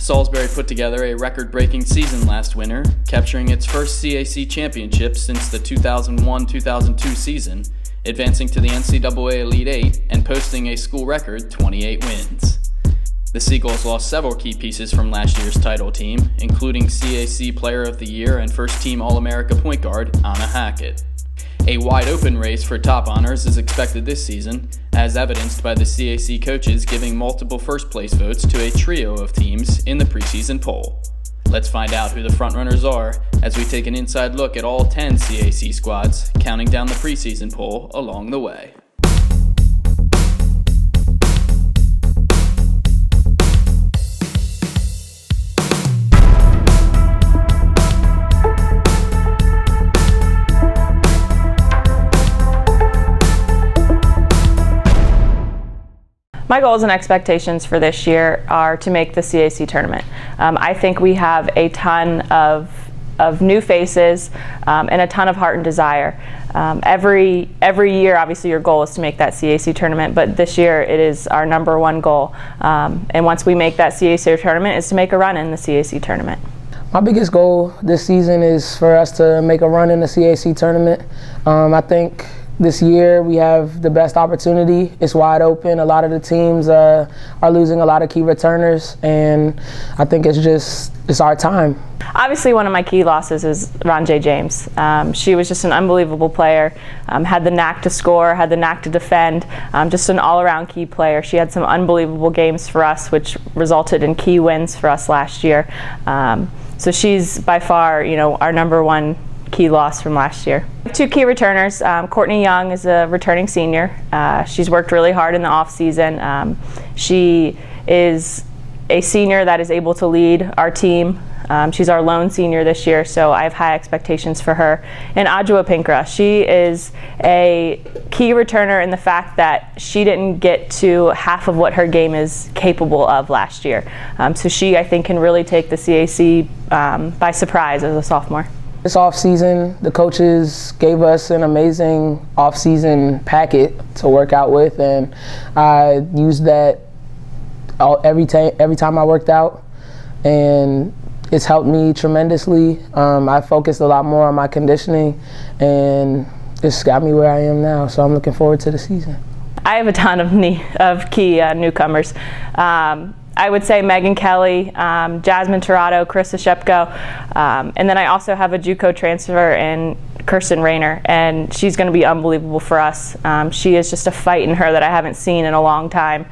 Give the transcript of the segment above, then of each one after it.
Salisbury put together a record-breaking season last winter, capturing its first CAC championship since the 2001-2002 season, advancing to the NCAA Elite Eight and posting a school record 28 wins. The Seagulls lost several key pieces from last year's title team, including CAC Player of the Year and first-team All-America point guard Anna Hackett. A wide-open race for top honors is expected this season, as evidenced by the CAC coaches giving multiple first-place votes to a trio of teams in the preseason poll. Let's find out who the frontrunners are as we take an inside look at all 10 CAC squads, counting down the preseason poll along the way. My goals and expectations for this year are to make the CAC tournament. I think we have a ton of new faces and a ton of heart and desire. Every year, obviously, your goal is to make that CAC tournament, but this year it is our number one goal. And once we make that CAC tournament, is to make a run in the CAC tournament. My biggest goal this season is for us to make a run in the CAC tournament. I think this year we have the best opportunity. It's wide open. A lot of the teams are losing a lot of key returners, and I think it's our time. Obviously, one of my key losses is Ron J. James. She was just an unbelievable player, had the knack to score, had the knack to defend, just an all-around key player. She had some unbelievable games for us, which resulted in key wins for us last year. So she's by far, our number one key loss from last year. Two key returners. Courtney Young is a returning senior. She's worked really hard in the off season. She is a senior that is able to lead our team. She's our lone senior this year, so I have high expectations for her. And Adjoa Pinkra, she is a key returner in the fact that she didn't get to half of what her game is capable of last year. So she, I think, can really take the CAC by surprise as a sophomore. This off-season, the coaches gave us an amazing off-season packet to work out with, and I used that every time I worked out, and it's helped me tremendously. I focused a lot more on my conditioning, and it's got me where I am now, so I'm looking forward to the season. I have a ton of key newcomers. I would say Megan Kelly, Jasmine Tirado, Carissa Shepko, and then I also have a JUCO transfer in Kirsten Rayner, and she's going to be unbelievable for us. She is just a fight in her that I haven't seen in a long time.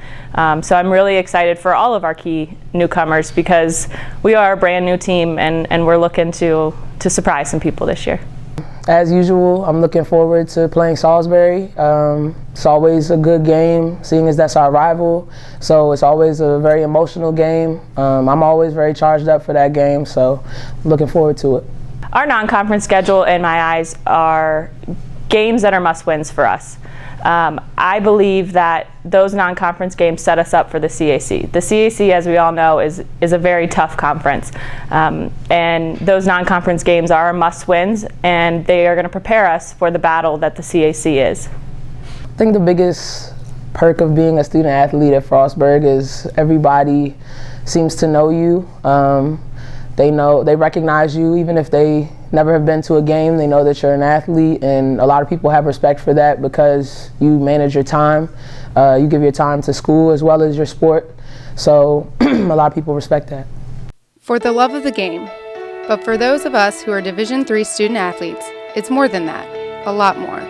So I'm really excited for all of our key newcomers because we are a brand new team, and we're looking to surprise some people this year. As usual, I'm looking forward to playing Salisbury. It's always a good game, seeing as that's our rival. So it's always a very emotional game. I'm always very charged up for that game, so I'm looking forward to it. Our non-conference schedule, in my eyes, are games that are must-wins for us. I believe that those non-conference games set us up for the CAC. The CAC, as we all know, is a very tough conference. And those non-conference games are must-wins, and they are going to prepare us for the battle that the CAC is. I think the biggest perk of being a student athlete at Frostburg is everybody seems to know you. They recognize you, even if they never have been to a game. They know that you're an athlete, and a lot of people have respect for that because you manage your time. You give your time to school as well as your sport. So a lot of people respect that. For the love of the game. But for those of us who are Division III student athletes, it's more than that, a lot more.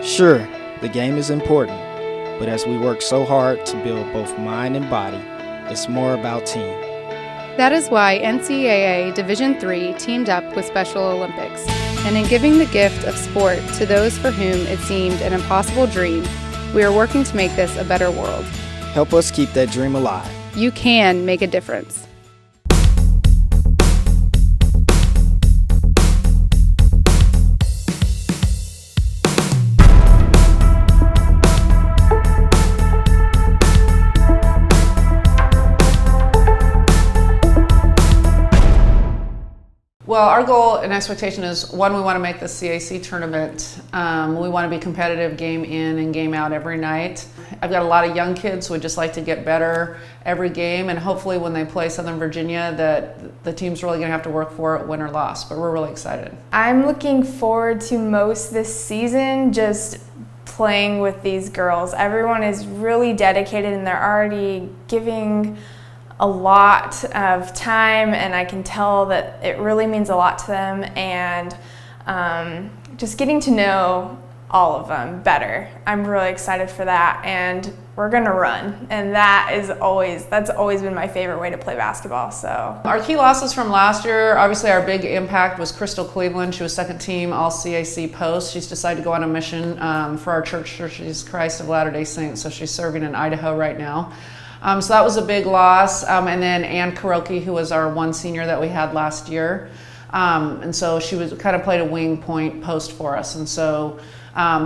Sure, the game is important, but as we work so hard to build both mind and body, it's more about team. That is why NCAA Division III teamed up with Special Olympics, and in giving the gift of sport to those for whom it seemed an impossible dream, we are working to make this a better world. Help us keep that dream alive. You can make a difference. Well, our goal and expectation is, one, we want to make the CAC tournament. We want to be competitive game in and game out every night. I've got a lot of young kids who would just like to get better every game, and hopefully when they play Southern Virginia that the team's really going to have to work for it, win or loss, but we're really excited. I'm looking forward to most this season just playing with these girls. Everyone is really dedicated and they're already giving a lot of time, and I can tell that it really means a lot to them, and just getting to know all of them better. I'm really excited for that, and we're gonna run, and that's always been my favorite way to play basketball. So our key losses from last year, obviously our big impact was Crystal Cleveland. She was second team all CAC post. She's decided to go on a mission for our Church of Jesus Christ of Latter-day Saints, so she's serving in Idaho right now. So that was a big loss. And then Ann Kuroki, who was our one senior that we had last year. And so she was kind of played a wing point post for us. And so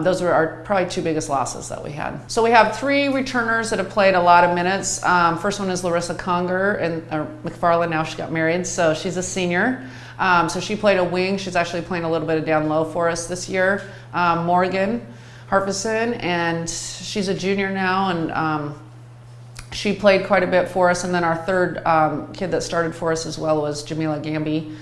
those were our probably two biggest losses that we had. So we have three returners that have played a lot of minutes. First one is Larissa Conger and McFarland. Now she got married, so she's a senior. So she played a wing. She's actually playing a little bit of down low for us this year. Morgan Harfison, and she's a junior now, and she played quite a bit for us. And then our third kid that started for us as well was Jamila Gamby,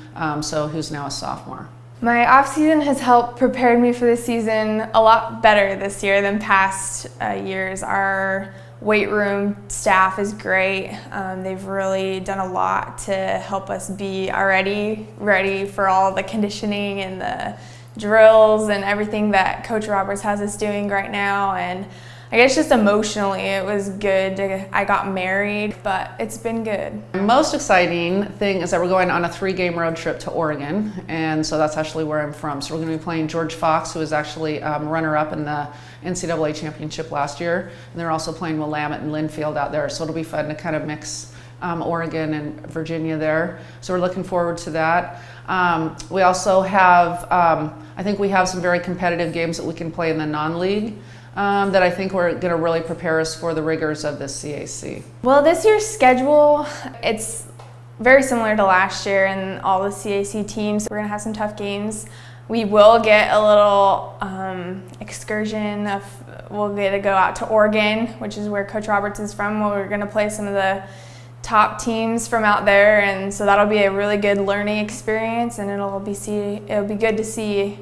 who's now a sophomore. my off season has helped prepare me for the season a lot better this year than past years. Our weight room staff is great. They've really done a lot to help us be already ready for all the conditioning and the drills and everything that Coach Roberts has us doing right now. And I guess just emotionally it was good. I got married, but it's been good. The most exciting thing is that we're going on a 3-game road trip to Oregon, and so that's actually where I'm from. So we're going to be playing George Fox, who was actually runner-up in the NCAA championship last year, and they're also playing Willamette and Linfield out there. So it'll be fun to kind of mix Oregon and Virginia there. So we're looking forward to that. We also have, I think we have some very competitive games that we can play in the non-league. That I think we're going to really prepare us for the rigors of this CAC. Well, this year's schedule, it's very similar to last year and all the CAC teams. We're going to have some tough games. We will get a little excursion. We'll get to go out to Oregon, which is where Coach Roberts is from. We're going to play some of the top teams from out there, and so that'll be a really good learning experience, and it'll be good to see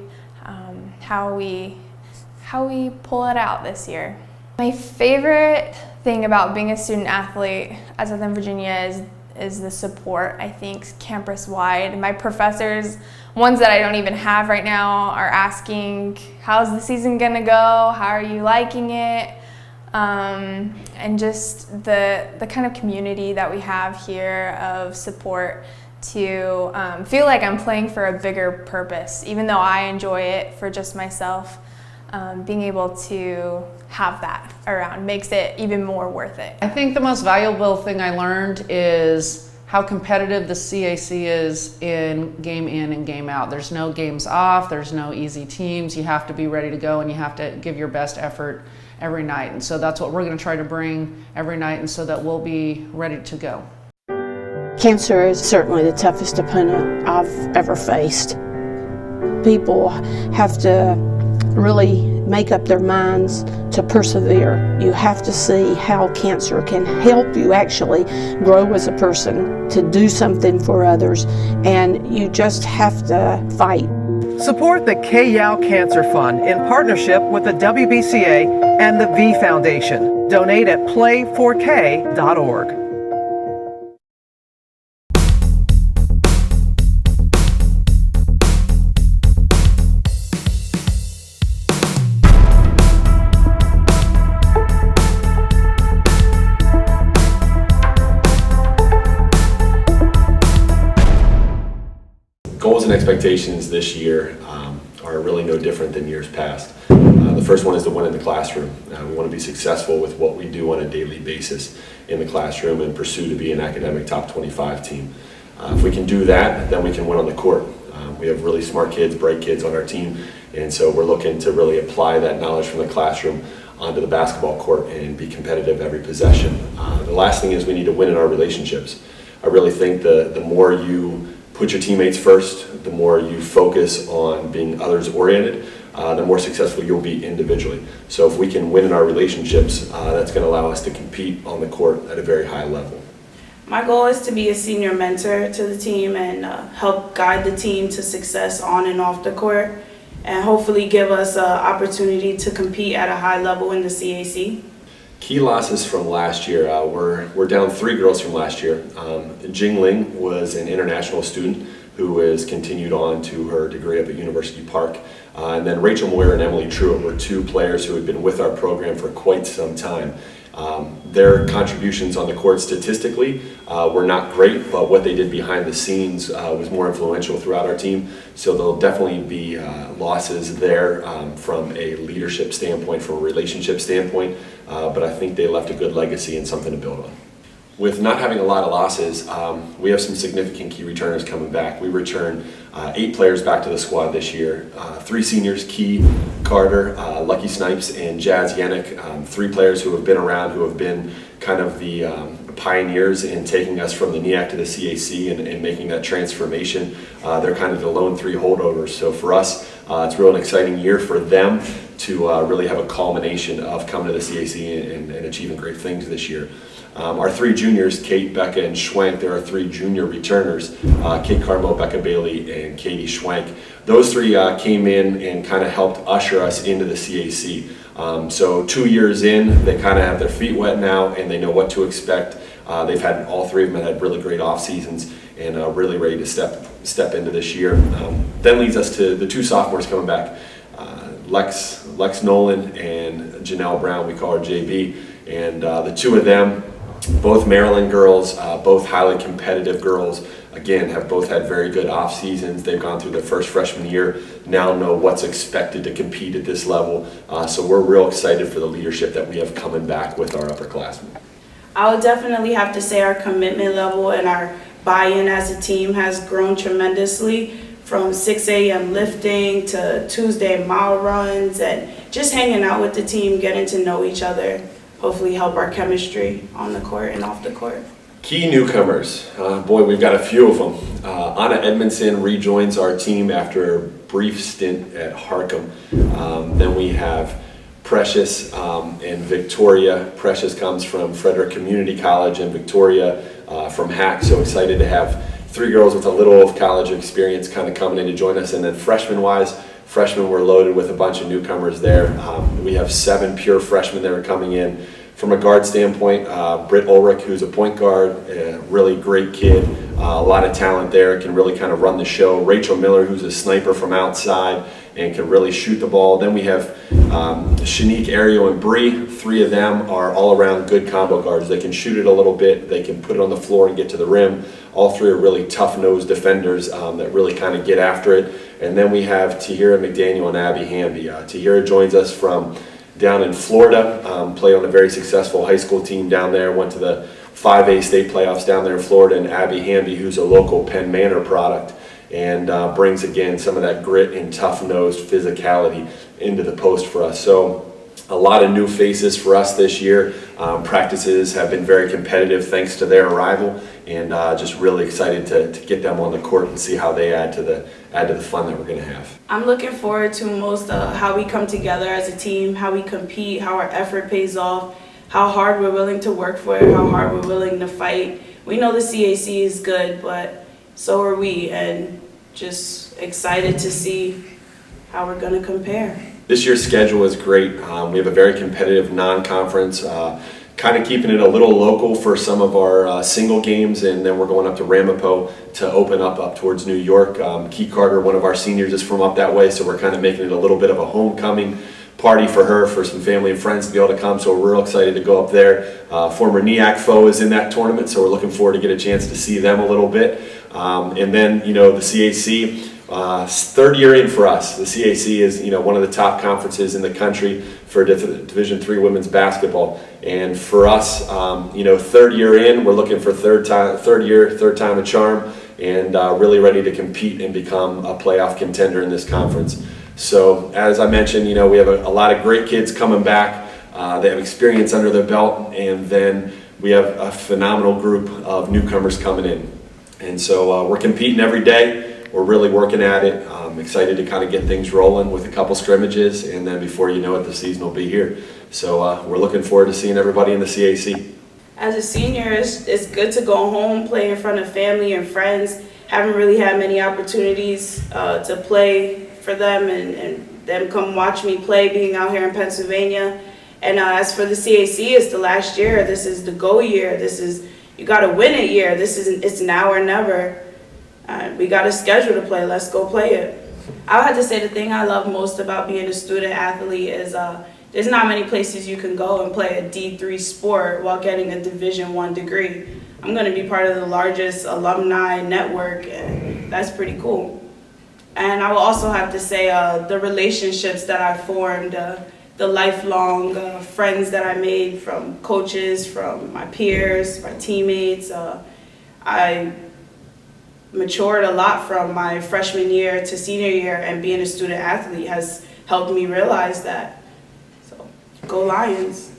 how we pull it out this year. My favorite thing about being a student athlete at Southern Virginia is the support, I think, campus-wide. My professors, ones that I don't even have right now, are asking, how's the season gonna go? How are you liking it? And just the kind of community that we have here of support to feel like I'm playing for a bigger purpose, even though I enjoy it for just myself. Being able to have that around makes it even more worth it. I think the most valuable thing I learned is how competitive the CAC is in and game out. There's no games off, there's no easy teams. You have to be ready to go and you have to give your best effort every night. And so that's what we're going to try to bring every night, and so that we'll be ready to go. Cancer is certainly the toughest opponent I've ever faced. People have to really make up their minds to persevere. You have to see how cancer can help you actually grow as a person, to do something for others, and you just have to fight. Support the K-Yow Cancer Fund in partnership with the WBCA and the V Foundation. Donate at play4k.org. Goals and expectations this year are really no different than years past. The first one is to win in the classroom. We want to be successful with what we do on a daily basis in the classroom and pursue to be an academic top 25 team. If we can do that, then we can win on the court. We have really smart kids, bright kids on our team, and so we're looking to really apply that knowledge from the classroom onto the basketball court and be competitive every possession. The last thing is we need to win in our relationships. I really think the more you put your teammates first, the more you focus on being others-oriented, the more successful you'll be individually. So if we can win in our relationships, that's going to allow us to compete on the court at a very high level. My goal is to be a senior mentor to the team and help guide the team to success on and off the court, and hopefully give us an opportunity to compete at a high level in the CAC. Key losses from last year, we're down 3 girls from last year. Jing Ling was an international student who has continued on to her degree up at University Park. And then Rachel Moyer and Emily Truitt were 2 players who had been with our program for quite some time. Their contributions on the court statistically were not great, but what they did behind the scenes was more influential throughout our team. So there'll definitely be losses there from a leadership standpoint, from a relationship standpoint, but I think they left a good legacy and something to build on. With not having a lot of losses, we have some significant key returners coming back. We return 8 players back to the squad this year. 3 seniors, Key Carter, Lucky Snipes, and Jazz Yannick. 3 players who have been around, who have been kind of the pioneers in taking us from the NEAC to the CAC and making that transformation. They're kind of the lone 3 holdovers. So for us, it's really an exciting year for them to really have a culmination of coming to the CAC and achieving great things this year. Our 3 juniors, Kate, Becca, and Schwenk, there are 3 junior returners, Kate Carmo, Becca Bailey, and Katie Schwenk. Those 3 came in and kind of helped usher us into the CAC. So 2 years in, they kind of have their feet wet now and they know what to expect. They've had, all 3 of them had really great off seasons and really ready to step into this year. Then leads us to the 2 sophomores coming back, Lex Nolan and Janelle Brown, we call her JB. And the 2 of them, both Maryland girls, both highly competitive girls, again, have both had very good off seasons. They've gone through their first freshman year, now know what's expected to compete at this level. So we're real excited for the leadership that we have coming back with our upperclassmen. I would definitely have to say our commitment level and our buy-in as a team has grown tremendously, from 6 a.m. lifting to Tuesday mile runs and just hanging out with the team, getting to know each other. Hopefully help our chemistry on the court and off the court. Key newcomers, boy, we've got a few of them. Anna Edmondson rejoins our team after a brief stint at Harcum. Then we have Precious and Victoria. Precious comes from Frederick Community College, and Victoria from HAC. So excited to have 3 girls with a little of college experience kind of coming in to join us. And then freshman-wise, freshmen were loaded with a bunch of newcomers there. We have 7 pure freshmen that are coming in. From a guard standpoint, Britt Ulrich, who's a point guard, a really great kid, a lot of talent there, can really kind of run the show. Rachel Miller, who's a sniper from outside and can really shoot the ball. Then we have Shanique, Ariel, and Bree. 3 of them are all-around good combo guards. They can shoot it a little bit, they can put it on the floor and get to the rim. All 3 are really tough-nosed defenders that really kind of get after it. And then we have Tahira McDaniel and Abby Hamby. Tahira joins us from down in Florida, played on a very successful high school team down there, went to the 5A state playoffs down there in Florida, and Abby Hamby, who's a local Penn Manor product, and brings, again, some of that grit and tough-nosed physicality into the post for us. So a lot of new faces for us this year. Practices have been very competitive thanks to their arrival, and just really excited to get them on the court and see how they add to the fun that we're going to have. I'm looking forward to most how we come together as a team, how we compete, how our effort pays off, how hard we're willing to work for it, how hard we're willing to fight. We know the CAC is good, but so are we, and just excited to see how we're going to compare. This year's schedule is great. We have a very competitive non-conference, kind of keeping it a little local for some of our single games, and then we're going up to Ramapo to open up towards New York. Key Carter, one of our seniors, is from up that way, so we're kind of making it a little bit of a homecoming party for her, for some family and friends to be able to come, so we're real excited to go up there. Former NEAC foe is in that tournament, so we're looking forward to get a chance to see them a little bit. And then, you know, the CAC, 3rd year in for us. The CAC is, you know, one of the top conferences in the country for Division III women's basketball. And for us, you know, 3rd year in, we're looking for third time a charm, and really ready to compete and become a playoff contender in this conference. So as I mentioned, you know, we have a lot of great kids coming back. They have experience under their belt, and then we have a phenomenal group of newcomers coming in. And so we're competing every day. We're really working at it. I'm excited to kind of get things rolling with a couple scrimmages, and then before you know it, the season will be here. So we're looking forward to seeing everybody in the CAC. As a senior, it's good to go home, play in front of family and friends. Haven't really had many opportunities to play for them and them come watch me play being out here in Pennsylvania. And as for the CAC, it's the last year. This is the go year. This is, you got to win it year. It's now or never. We got a schedule to play. Let's go play it. I would have to say the thing I love most about being a student athlete is there's not many places you can go and play a D3 sport while getting a Division I degree. I'm going to be part of the largest alumni network, and that's pretty cool. And I will also have to say the relationships that I formed, the lifelong friends that I made from coaches, from my peers, my teammates. I matured a lot from my freshman year to senior year, and being a student athlete has helped me realize that. So, go Lions.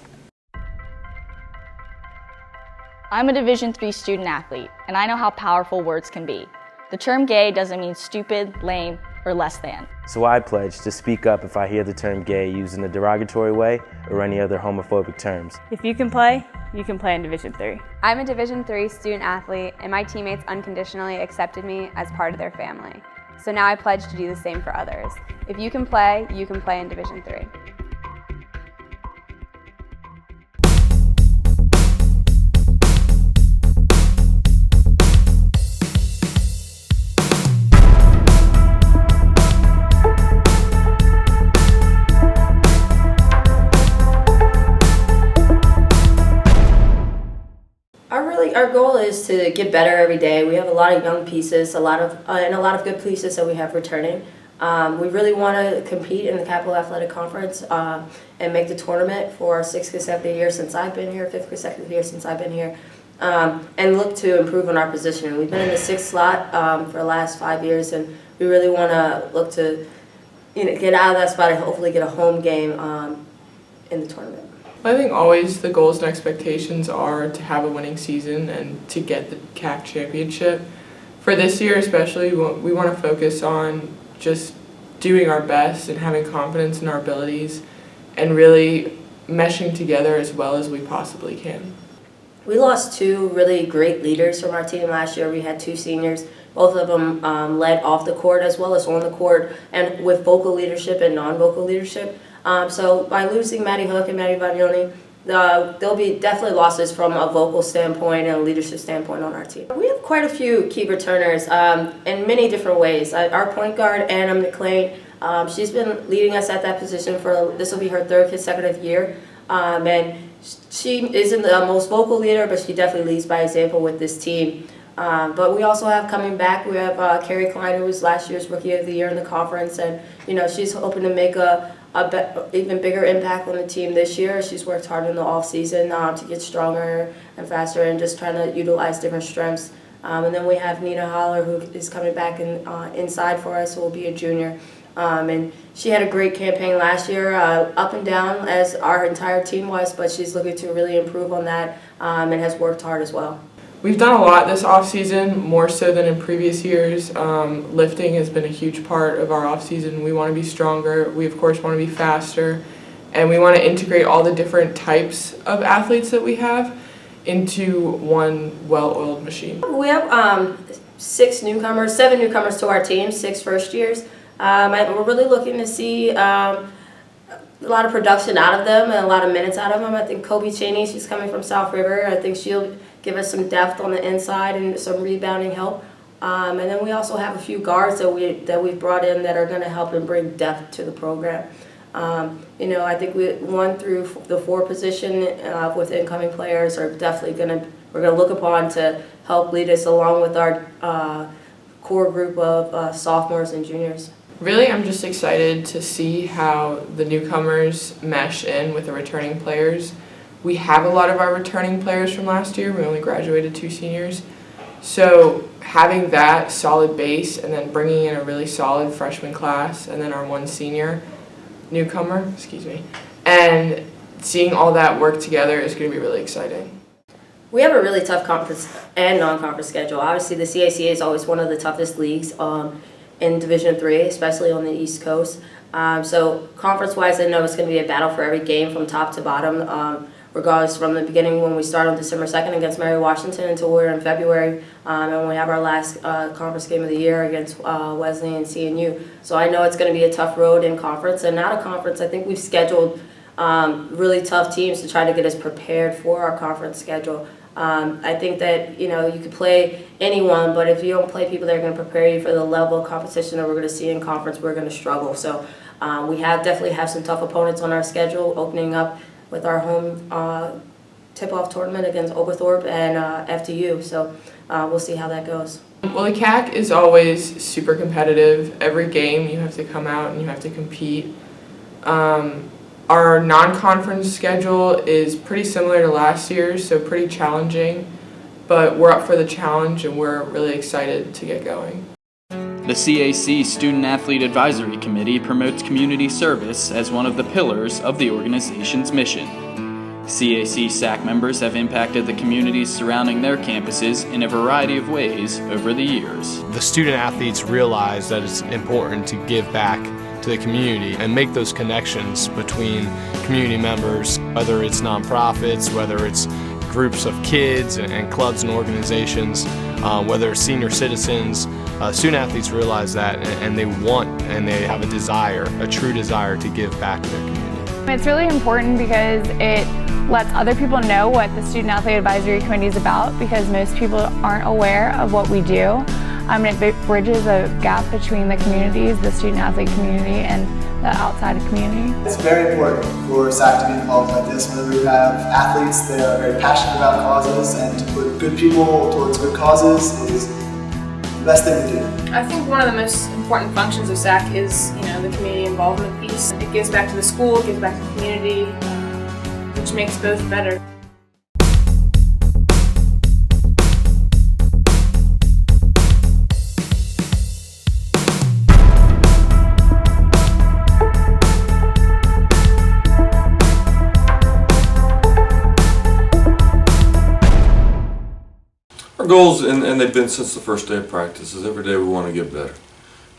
I'm a Division III student athlete, and I know how powerful words can be. The term gay doesn't mean stupid, lame, or less than. So I pledge to speak up if I hear the term gay used in a derogatory way or any other homophobic terms. If you can play in Division III. I'm a Division III student athlete, and my teammates unconditionally accepted me as part of their family. So now I pledge to do the same for others. If you can play in Division III. Our goal is to get better every day. We have a lot of young pieces, and a lot of good pieces that we have returning. We really want to compete in the Capital Athletic Conference and make the tournament for our 6th consecutive year since I've been here, 5th consecutive year since I've been here, and look to improve on our position. We've been in the 6th slot for the last 5 years, and we really want to look to get out of that spot and hopefully get a home game in the tournament. I think always the goals and expectations are to have a winning season and to get the CAC championship. For this year especially, we want to focus on just doing our best and having confidence in our abilities and really meshing together as well as we possibly can. We lost 2 really great leaders from our team last year. We had 2 seniors. Both of them led off the court as well as on the court, and with vocal leadership and non-vocal leadership. So by losing Maddie Hook and Maddie Vagnoni, there'll be definitely losses from a vocal standpoint and a leadership standpoint on our team. We have quite a few key returners in many different ways. Our point guard, Anna McLean, she's been leading us at that position this will be her 3rd consecutive year. And she isn't the most vocal leader, but she definitely leads by example with this team. But we also have coming back, we have Carrie Klein, who was last year's Rookie of the Year in the conference, and she's hoping to make a even bigger impact on the team this year. She's worked hard in the off season to get stronger and faster and just trying to utilize different strengths. And then we have Nina Holler, who is coming back inside for us, who will be a junior. And she had a great campaign last year, up and down as our entire team was, but she's looking to really improve on that and has worked hard as well. We've done a lot this off-season, more so than in previous years. Lifting has been a huge part of our off-season. We want to be stronger. We, of course, want to be faster. And we want to integrate all the different types of athletes that we have into one well-oiled machine. We have 7 newcomers to our team, 6 first years. We're really looking to see a lot of production out of them and a lot of minutes out of them. I think Kobe Cheney, she's coming from South River. I think she'll give us some depth on the inside and some rebounding help. And then we also have a few guards that we've brought in that are going to help and bring depth to the program. I think 1 through the 4 position with incoming players are definitely we're going to look upon to help lead us along with our core group of sophomores and juniors. Really, I'm just excited to see how the newcomers mesh in with the returning players. We have a lot of our returning players from last year. We only graduated 2 seniors. So having that solid base and then bringing in a really solid freshman class and then our 1 senior newcomer, and seeing all that work together is going to be really exciting. We have a really tough conference and non-conference schedule. Obviously, the CAC is always one of the toughest leagues in Division III, especially on the East Coast. So conference-wise, I know it's going to be a battle for every game from top to bottom, regardless from the beginning when we start on December 2nd against Mary Washington until we're in February, and when we have our last conference game of the year against Wesley and CNU. So I know it's going to be a tough road in conference, and out of conference, I think we've scheduled really tough teams to try to get us prepared for our conference schedule. I think that, you could play anyone, but if you don't play people that are going to prepare you for the level of competition that we're going to see in conference, we're going to struggle. So we definitely have some tough opponents on our schedule, opening up with our home tip-off tournament against Oglethorpe and FDU. So we'll see how that goes. Well, the CAC is always super competitive. Every game you have to come out and you have to compete. Our non-conference schedule is pretty similar to last year's, so pretty challenging, but we're up for the challenge and we're really excited to get going. The CAC Student Athlete Advisory Committee promotes community service as one of the pillars of the organization's mission. CAC SAC members have impacted the communities surrounding their campuses in a variety of ways over the years. The student athletes realize that it's important to give back to the community and make those connections between community members, whether it's nonprofits, whether it's groups of kids and clubs and organizations, whether it's senior citizens. Student athletes realize that, and they want and they have a true desire to give back to their community. It's really important because it lets other people know what the Student Athlete Advisory Committee is about, because most people aren't aware of what we do. It bridges a gap between the communities, the student athlete community and the outside community. It's very important for SAC to be involved like this. Whenever you have athletes that are very passionate about causes, and to put good people towards good causes is the best thing to do. I think one of the most important functions of SAC is, the community involvement piece. It gives back to the school, it gives back to the community, which makes both better. Our goals, and they've been since the first day of practice, is every day we want to get better.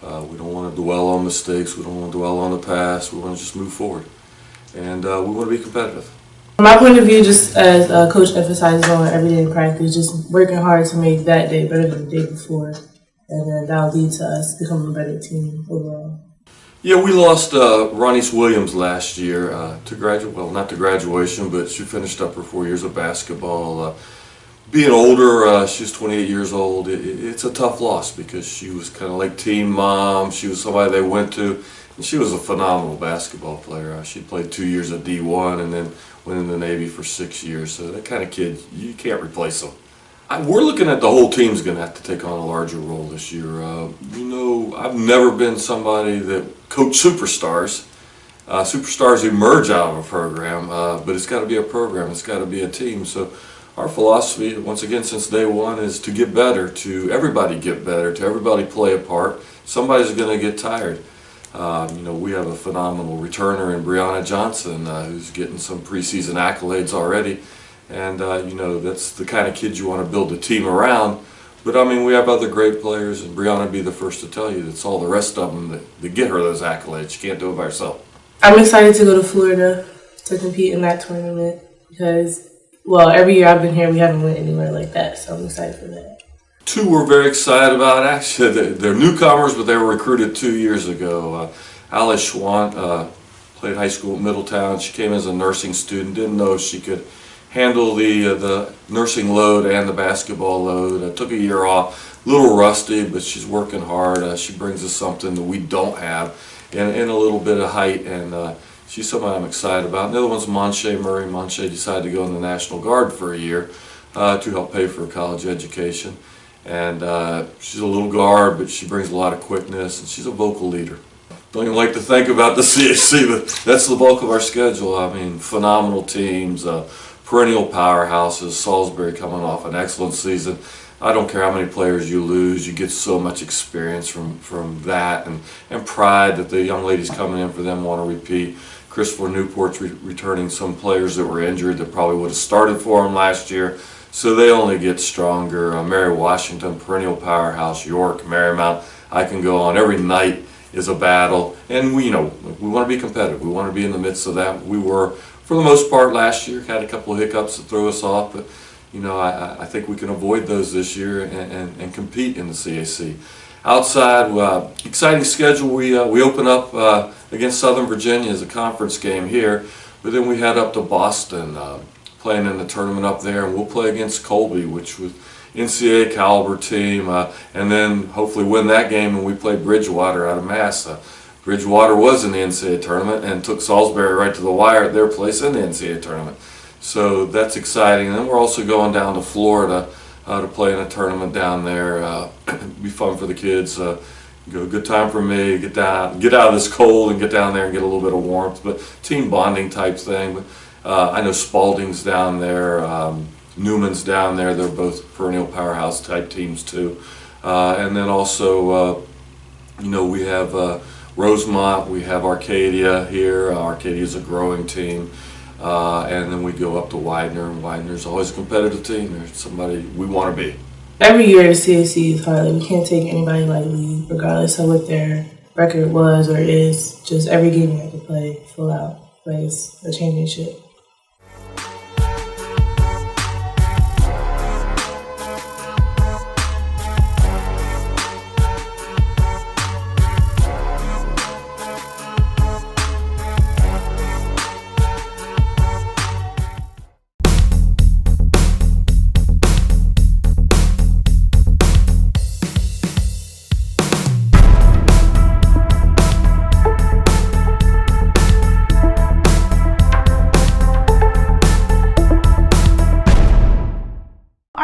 We don't want to dwell on mistakes, we don't want to dwell on the past, we want to just move forward. And we want to be competitive. From my point of view, just as Coach emphasizes on every day in practice, just working hard to make that day better than the day before. And then that'll lead to us becoming a better team overall. Yeah, we lost Ronnie Williams last year not to graduation, but she finished up her 4 years of basketball. Being older, she was 28 years old. It's a tough loss because she was kind of like team mom. She was somebody they went to, and she was a phenomenal basketball player. She played 2 years at D1 and then went in the Navy for 6 years. So that kind of kid, you can't replace them. We're looking at the whole team's going to have to take on a larger role this year. I've never been somebody that coached superstars. Superstars emerge out of a program, but it's got to be a program. It's got to be a team. So our philosophy, once again, since day one, is to get better, to everybody get better, to everybody play a part. Somebody's going to get tired. We have a phenomenal returner in Brianna Johnson, who's getting some preseason accolades already. And, that's the kind of kid you want to build a team around. But, we have other great players, and Brianna would be the first to tell you it's all the rest of them that get her those accolades. She can't do it by herself. I'm excited to go to Florida to compete in that tournament because, every year I've been here, we haven't went anywhere like that, so I'm excited for that. Two we're very excited about, actually. They're newcomers, but they were recruited 2 years ago. Alice Schwant played high school at Middletown. She came as a nursing student, didn't know if she could handle the nursing load and the basketball load. Took a year off, a little rusty, but she's working hard. She brings us something that we don't have, and a little bit of height, and she's somebody I'm excited about. The other one's Monche Murray. Monche decided to go in the National Guard for a year to help pay for a college education. And she's a little guard, but she brings a lot of quickness, and she's a vocal leader. Don't even like to think about the CAC, but that's the bulk of our schedule. Phenomenal teams, perennial powerhouses. Salisbury coming off an excellent season. I don't care how many players you lose, you get so much experience from that, and pride that the young ladies coming in for them want to repeat. Christopher Newport's returning some players that were injured that probably would have started for him last year. So they only get stronger. Mary Washington, perennial powerhouse, York, Marymount. I can go on. Every night is a battle, and we want to be competitive. We want to be in the midst of that. We were, for the most part, last year. Had a couple of hiccups that throw us off, but I think we can avoid those this year and compete in the CAC. Outside, exciting schedule. We open up against Southern Virginia as a conference game here, but then we head up to Boston, playing in the tournament up there, and we'll play against Colby, which was NCAA caliber team, and then hopefully win that game. And we play Bridgewater out of Mass. Bridgewater was in the NCAA tournament and took Salisbury right to the wire at their place in the NCAA tournament. So that's exciting. And then we're also going down to Florida to play in a tournament down there. Be fun for the kids. Good time for me. Get out of this cold and get down there and get a little bit of warmth. But team bonding type thing. But I know Spalding's down there. Newman's down there. They're both perennial powerhouse type teams too. And then also, we have Rosemont. We have Arcadia here. Arcadia's a growing team. And then we go up to Widener, and Widener's always a competitive team. There's somebody we want to be. Every year the CAC is hard. We can't take anybody lightly, regardless of what their record was or is. Just every game you have to play full out. Like it's a championship.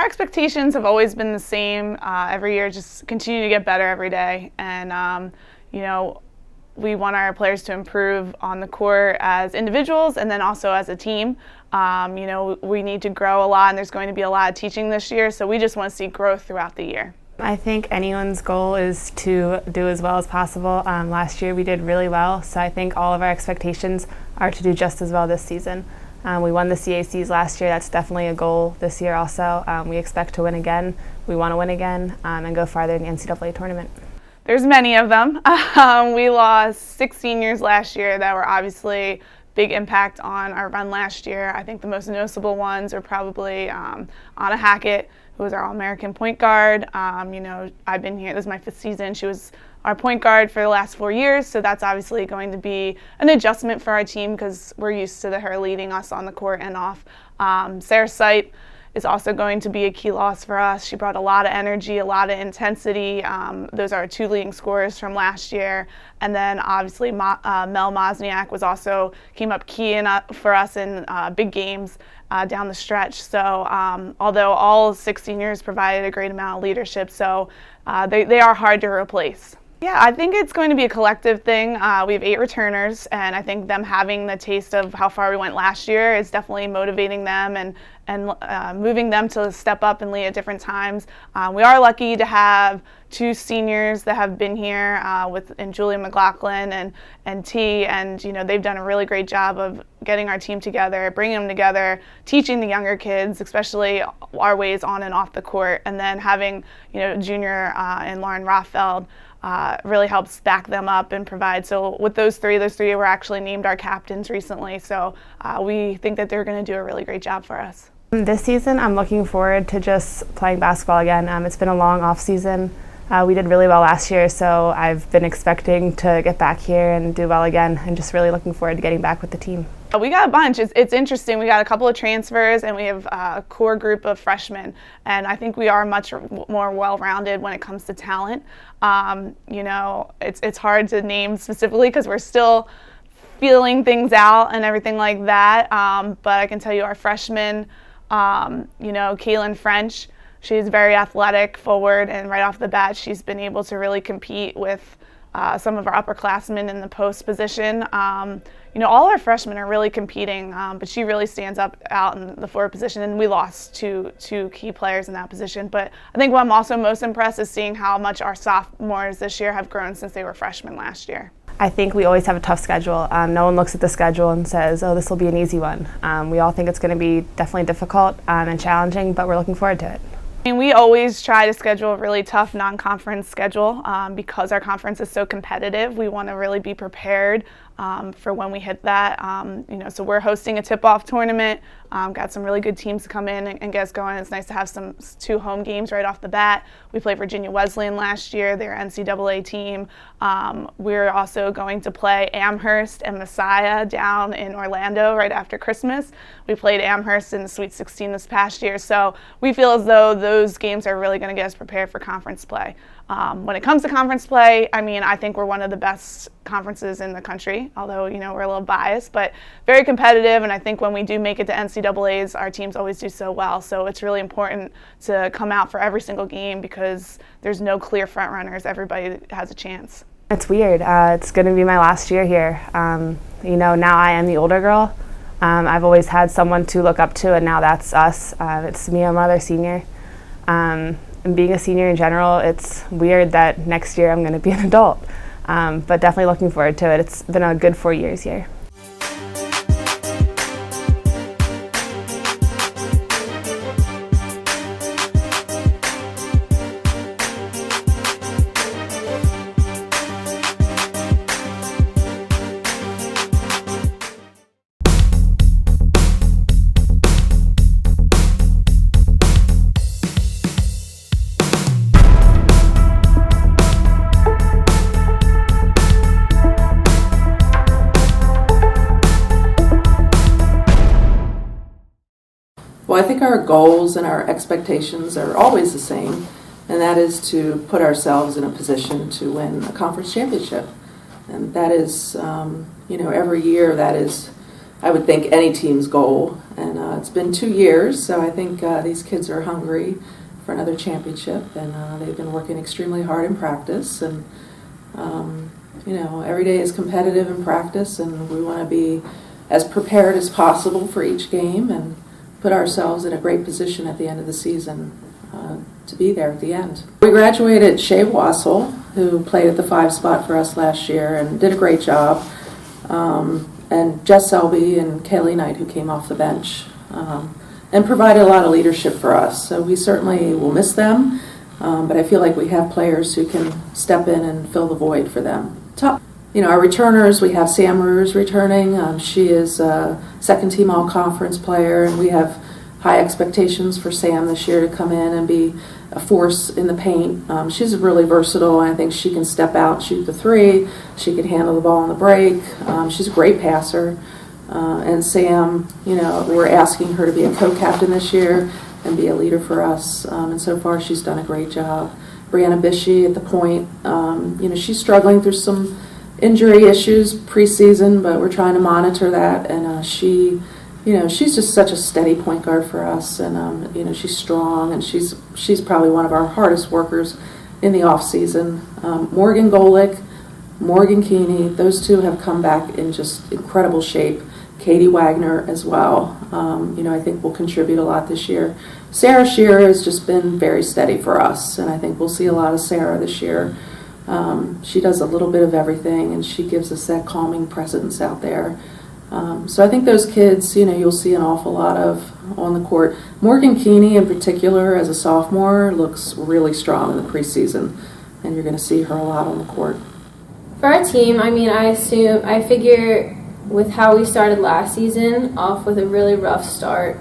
Expectations have always been the same every year, just continue to get better every day. And, we want our players to improve on the court as individuals and then also as a team. We need to grow a lot, and there's going to be a lot of teaching this year, so we just want to see growth throughout the year. I think anyone's goal is to do as well as possible. Last year we did really well, so I think all of our expectations are to do just as well this season. We won the CACs last year. That's definitely a goal this year also. We expect to win again. We want to win again and go farther in the NCAA tournament. There's many of them. We lost 6 seniors last year that were obviously big impact on our run last year. I think the most noticeable ones are probably Anna Hackett, who was our All-American point guard. I've been here, this is my 5th season. She was our point guard for the last 4 years, so that's obviously going to be an adjustment for our team because we're used to her leading us on the court and off. Sarah Sipe is also going to be a key loss for us. She brought a lot of energy, a lot of intensity. Those are our 2 leading scorers from last year. And then obviously Mel Mosniak came up key for us in big games down the stretch. So although all 6 seniors provided a great amount of leadership, so they are hard to replace. Yeah, I think it's going to be a collective thing. We have 8 returners, and I think them having the taste of how far we went last year is definitely motivating them and moving them to step up and lead at different times. We are lucky to have 2 seniors that have been here in Julia McLaughlin and T, and they've done a really great job of getting our team together, bringing them together, teaching the younger kids, especially our ways on and off the court, and then having junior and Lauren Rothfeld really helps back them up and provide. So with those three were actually named our captains recently, so we think that they're going to do a really great job for us. This season I'm looking forward to just playing basketball again. It's been a long off season. We did really well last year, so I've been expecting to get back here and do well again, and just really looking forward to getting back with the team. We got a bunch. It's interesting. We got a couple of transfers, and we have a core group of freshmen, and I think we are much more well-rounded when it comes to talent. It's hard to name specifically because we're still feeling things out and everything like that, but I can tell you our freshmen, Kaylin French, she's very athletic, forward, and right off the bat she's been able to really compete with some of our upperclassmen in the post position. All our freshmen are really competing, but she really stands out in the forward position, and we lost two key players in that position. But I think what I'm also most impressed is seeing how much our sophomores this year have grown since they were freshmen last year. I think we always have a tough schedule. No one looks at the schedule and says, oh, this will be an easy one. We all think it's going to be definitely difficult and challenging, but we're looking forward to it. I mean, we always try to schedule a really tough non-conference schedule because our conference is so competitive. We want to really be prepared for when we hit that. So we're hosting a tip-off tournament. Got some really good teams to come in and get us going. It's nice to have some 2 home games right off the bat. We played Virginia Wesleyan last year, their NCAA team. We're also going to play Amherst and Messiah down in Orlando right after Christmas. We played Amherst in the Sweet 16 this past year, so we feel as though those games are really going to get us prepared for conference play. When it comes to conference play, I mean, I think we're one of the best conferences in the country, although, we're a little biased, but very competitive, and I think when we do make it to NCAAs, our teams always do so well, so it's really important to come out for every single game because there's no clear front runners. Everybody has a chance. It's weird. It's going to be my last year here. Now I am the older girl. I've always had someone to look up to, and now that's us. It's me, I'm another senior. And being a senior in general, it's weird that next year I'm going to be an adult. But definitely looking forward to it. It's been a good 4 years here. Well, I think our goals and our expectations are always the same, and that is to put ourselves in a position to win a conference championship. And that is, every year that is, I would think, any team's goal. And it's been 2 years, so I think these kids are hungry for another championship, and they've been working extremely hard in practice. And, every day is competitive in practice, and we want to be as prepared as possible for each game and put ourselves in a great position at the end of the season to be there at the end. We graduated Shea Wassel, who played at the 5 spot for us last year and did a great job, and Jess Selby and Kaylee Knight, who came off the bench and provided a lot of leadership for us. So we certainly will miss them, but I feel like we have players who can step in and fill the void for them. Our returners, we have Sam Ruse returning. She is a second-team all-conference player, and we have high expectations for Sam this year to come in and be a force in the paint. She's really versatile, and I think she can step out and shoot the 3. She can handle the ball on the break. She's a great passer. And Sam, we're asking her to be a co-captain this year and be a leader for us. And so far, she's done a great job. Brianna Bishey at the point, she's struggling through some injury issues preseason, but we're trying to monitor that, and she's just such a steady point guard for us, and she's strong, and she's probably one of our hardest workers in the off season. Morgan Golick, Morgan Keeney, those 2 have come back in just incredible shape. Katie Wagner as well, I think will contribute a lot this year. Sarah Shearer has just been very steady for us, and I think we'll see a lot of Sarah this year. She does a little bit of everything, and she gives us that calming presence out there. So I think those kids, you'll see an awful lot of on the court. Morgan Keeney, in particular, as a sophomore, looks really strong in the preseason, and you're going to see her a lot on the court. For our team, I figure with how we started last season, off with a really rough start,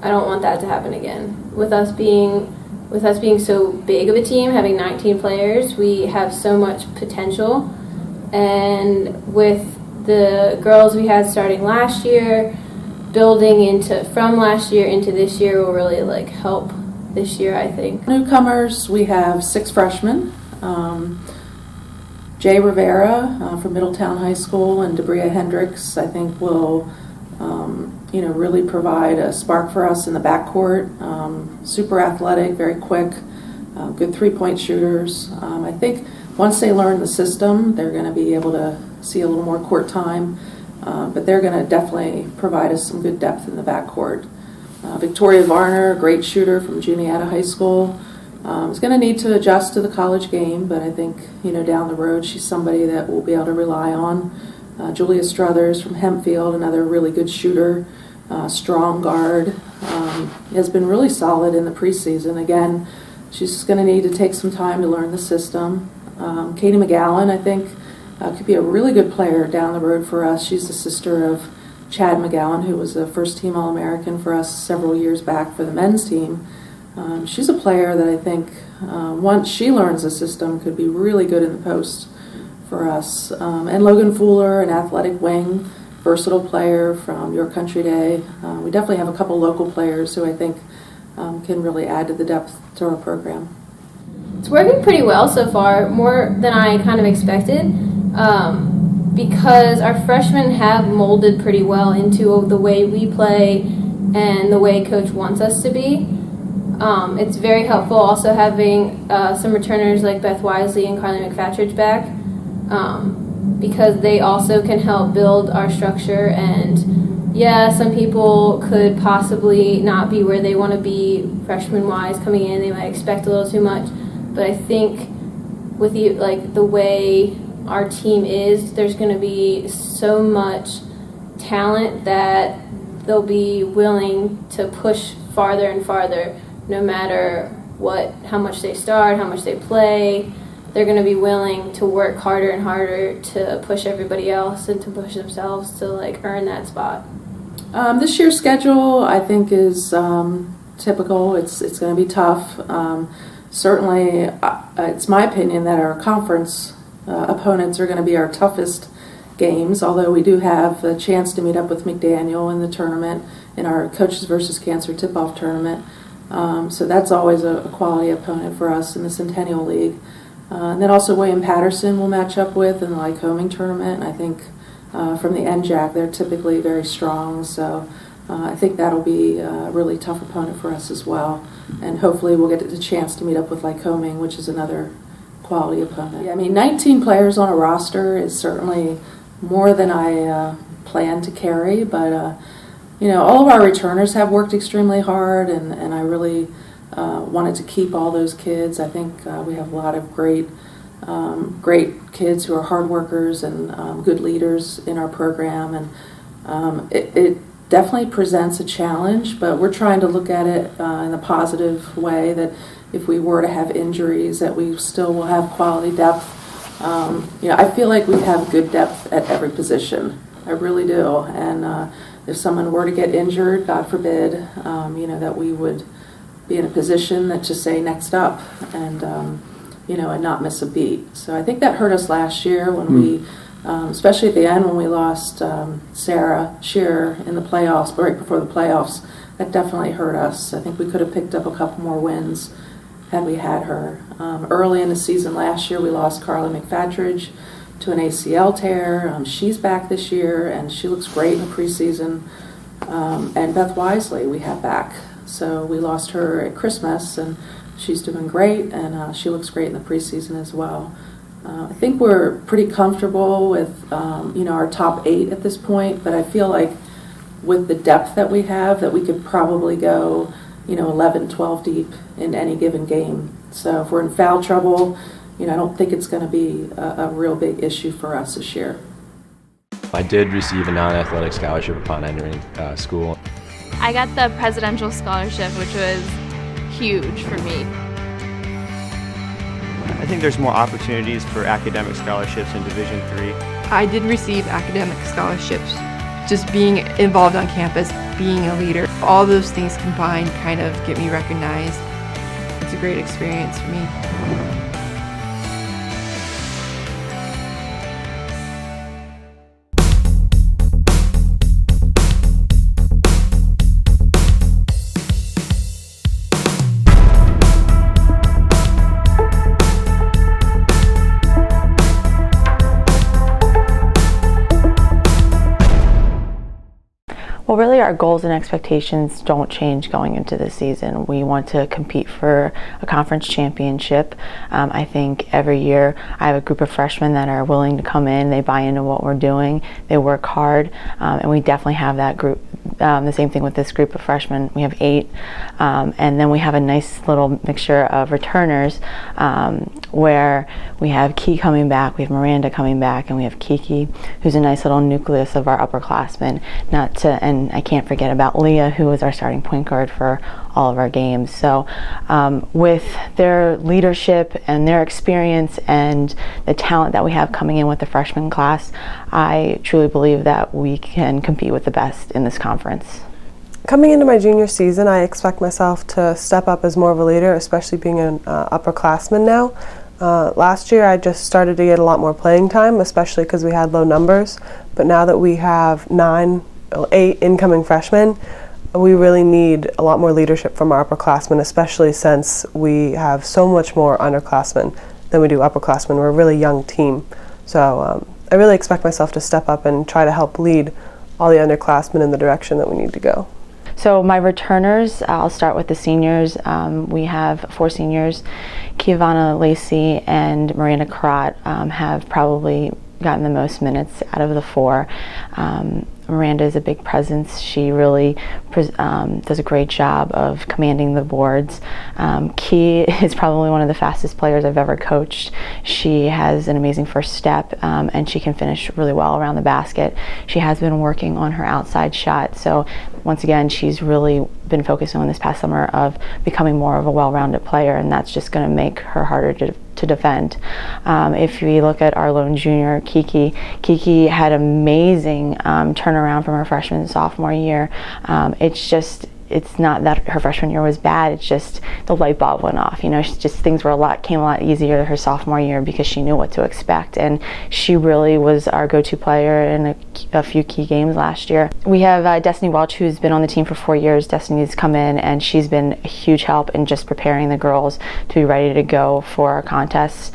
I don't want that to happen again. With us being so big of a team, having 19 players, we have so much potential. And with the girls we had starting last year, building from last year into this year will really help this year, I think. Newcomers, we have 6 freshmen. Jay Rivera from Middletown High School and Debria Hendricks, I think, will really provide a spark for us in the backcourt. Super athletic, very quick, good 3-point shooters. I think once they learn the system, they're going to be able to see a little more court time, but they're going to definitely provide us some good depth in the backcourt. Victoria Varner, great shooter from Juniata High School. is going to need to adjust to the college game, but I think, down the road she's somebody that we'll be able to rely on. Julia Struthers from Hempfield, another really good shooter, strong guard, has been really solid in the preseason. Again, she's just going to need to take some time to learn the system. Katie McGowan, I think, could be a really good player down the road for us. She's the sister of Chad McGowan, who was a first-team All-American for us several years back for the men's team. She's a player that I think, once she learns the system, could be really good in the post for us. And Logan Fuller, an athletic wing, versatile player from Your Country Day. We definitely have a couple local players who I think can really add to the depth to our program. It's working pretty well so far, more than I kind of expected, because our freshmen have molded pretty well into the way we play and the way Coach wants us to be. It's very helpful also having some returners like Beth Wisely and Carly McFatridge back, because they also can help build our structure. And yeah, some people could possibly not be where they want to be freshman-wise coming in. They might expect a little too much. But I think with the way our team is, there's going to be so much talent that they'll be willing to push farther and farther, no matter how much they start, how much they play. They're going to be willing to work harder and harder to push everybody else and to push themselves to earn that spot. This year's schedule, I think, is typical. It's going to be tough. Certainly, it's my opinion that our conference opponents are going to be our toughest games, although we do have a chance to meet up with McDaniel in the tournament, in our Coaches versus Cancer tip-off tournament. So that's always a quality opponent for us in the Centennial League. And then also William Patterson will match up with in the Lycoming tournament. I think from the NJAC, they're typically very strong, so I think that'll be a really tough opponent for us as well. And hopefully we'll get the chance to meet up with Lycoming, which is another quality opponent. Yeah, I mean, 19 players on a roster is certainly more than I planned to carry, but all of our returners have worked extremely hard, and I really wanted to keep all those kids. I think we have a lot of great kids who are hard workers and good leaders in our program, and it definitely presents a challenge, but we're trying to look at it in a positive way, that if we were to have injuries, that we still will have quality depth. I feel like we have good depth at every position. I really do. And if someone were to get injured, God forbid, that we would be in a position that to say next up and not miss a beat. So I think that hurt us last year when we, especially at the end when we lost Sarah Shearer in the playoffs, right before the playoffs. That definitely hurt us. I think we could have picked up a couple more wins had we had her. Early in the season last year, we lost Carly McFatridge to an ACL tear. She's back this year, and she looks great in the preseason. And Beth Wisely we have back. So we lost her at Christmas, and she's doing great, and she looks great in the preseason as well. I think we're pretty comfortable with our top 8 at this point, but I feel like with the depth that we have, that we could probably go 11, 12 deep in any given game. So if we're in foul trouble, I don't think it's going to be a real big issue for us this year. I did receive a non-athletic scholarship upon entering school. I got the presidential scholarship, which was huge for me. I think there's more opportunities for academic scholarships in Division III. I did receive academic scholarships. Just being involved on campus, being a leader, all those things combined kind of get me recognized. It's a great experience for me. Well, really our goals and expectations don't change going into the season. We want to compete for a conference championship. I think every year I have a group of freshmen that are willing to come in, they buy into what we're doing, they work hard, and we definitely have that group. The same thing with this group of freshmen. We have 8, and then we have a nice little mixture of returners where we have Key coming back, we have Miranda coming back, and we have Kiki, who's a nice little nucleus of our upperclassmen. And I can't forget about Leah, who is our starting point guard for all of our games. So with their leadership and their experience and the talent that we have coming in with the freshman class, I truly believe that we can compete with the best in this conference. Coming into my junior season, I expect myself to step up as more of a leader, especially being an upperclassman now. Last year I just started to get a lot more playing time, especially because we had low numbers. But now that we have 8 incoming freshmen, we really need a lot more leadership from our upperclassmen, especially since we have so much more underclassmen than we do upperclassmen. We're a really young team. So I really expect myself to step up and try to help lead all the underclassmen in the direction that we need to go. So my returners, I'll start with the seniors. We have 4 seniors. Kiavana Lacey and Miranda Karat have probably gotten the most minutes out of the 4. Miranda is a big presence. She really does a great job of commanding the boards. Key is probably one of the fastest players I've ever coached. She has an amazing first step, and she can finish really well around the basket. She has been working on her outside shot, so once again, she's really been focusing on this past summer of becoming more of a well-rounded player, and that's just going to make her harder to defend. If we look at our lone junior, Kiki had amazing turnaround from her freshman and sophomore year. It's not that her freshman year was bad, it's just the light bulb went off. You know, things came a lot easier her sophomore year because she knew what to expect, and she really was our go-to player in a few key games last year. We have Destiny Welch, who's been on the team for 4 years. Destiny's come in and she's been a huge help in just preparing the girls to be ready to go for our contests.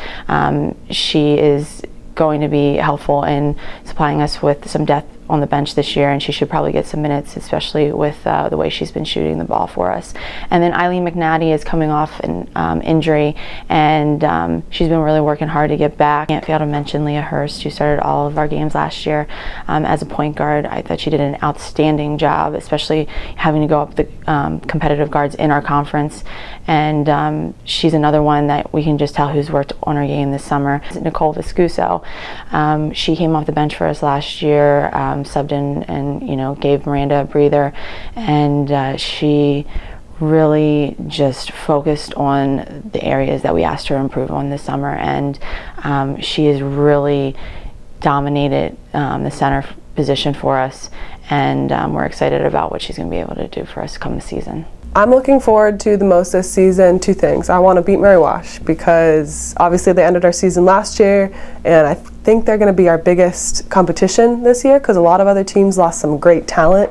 She is going to be helpful in supplying us with some depth on the bench this year, and she should probably get some minutes, especially with the way she's been shooting the ball for us. And then Eileen McNatty is coming off an injury, and she's been really working hard to get back. Can't fail to mention Leah Hurst, who started all of our games last year as a point guard. I thought she did an outstanding job, especially having to go up the competitive guards in our conference. And she's another one that we can just tell who's worked on her game this summer. Nicole Viscuso, she came off the bench for us last year, subbed in and gave Miranda a breather, and she really just focused on the areas that we asked her to improve on this summer, and she has really dominated the center position for us, and we're excited about what she's going to be able to do for us come the season. I'm looking forward to the most this season. 2 things. I want to beat Mary Wash because obviously they ended our season last year, and I think they're going to be our biggest competition this year because a lot of other teams lost some great talent,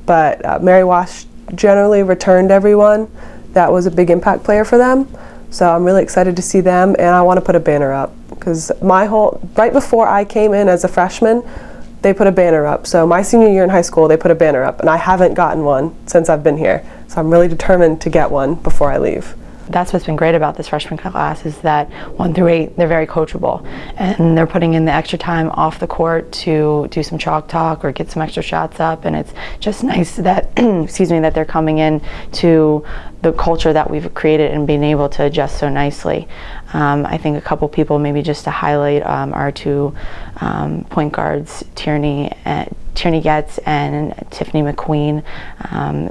but Mary Wash generally returned everyone. That was a big impact player for them, so I'm really excited to see them, and I want to put a banner up because right before I came in as a freshman, they put a banner up. So my senior year in high school, they put a banner up, and I haven't gotten one since I've been here. So I'm really determined to get one before I leave. That's what's been great about this freshman class is that 1 through 8, they're very coachable, and they're putting in the extra time off the court to do some chalk talk or get some extra shots up, and it's just nice that that they're coming in to the culture that we've created and being able to adjust so nicely. I think a couple people, maybe just to highlight, our 2 point guards, Tierney Getz and Tiffany McQueen.